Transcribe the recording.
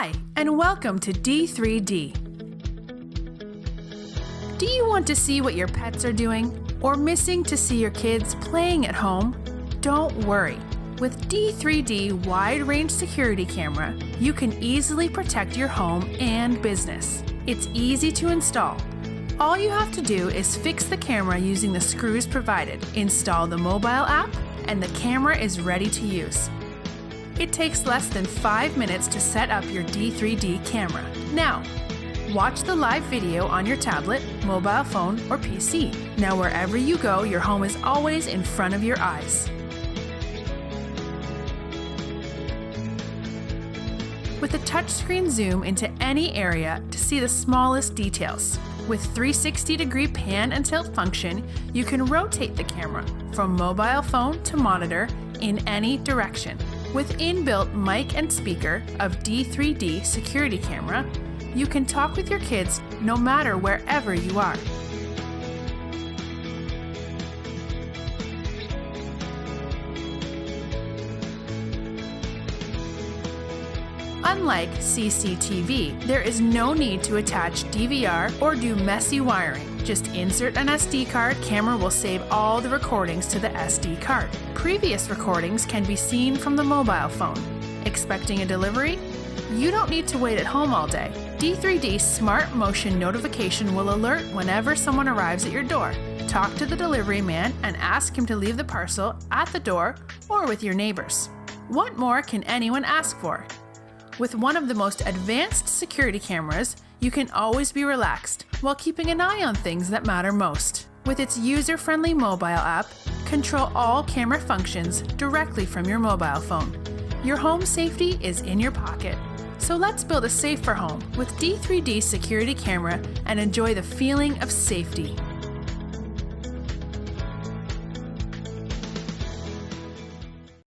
Hi, and welcome to D3D. Do you want to see what your pets are doing, or missing to see your kids playing at home? Don't worry. With D3D Wide Range Security Camera, you can easily protect your home and business. It's easy to install. All you have to do is fix the camera using the screws provided, install the mobile app, and the camera is ready to use. It takes less than 5 minutes to set up your D3D camera. Now, watch the live video on your tablet, mobile phone, or PC. Now wherever you go, your home is always in front of your eyes. With a touchscreen zoom into any area to see the smallest details. With 360-degree pan and tilt function, you can rotate the camera from mobile phone to monitor in any direction. With inbuilt mic and speaker of D3D security camera, you can talk with your kids no matter wherever you are. Unlike CCTV, there is no need to attach DVR or do messy wiring. Just insert an SD card, camera will save all the recordings to the SD card. Previous recordings can be seen from the mobile phone. Expecting a delivery? You don't need to wait at home all day. D3D Smart Motion Notification will alert whenever someone arrives at your door. Talk to the delivery man and ask him to leave the parcel at the door or with your neighbors. What more can anyone ask for? With one of the most advanced security cameras, you can always be relaxed while keeping an eye on things that matter most. With its user-friendly mobile app, control all camera functions directly from your mobile phone. Your home safety is in your pocket. So let's build a safer home with D3D security camera and enjoy the feeling of safety.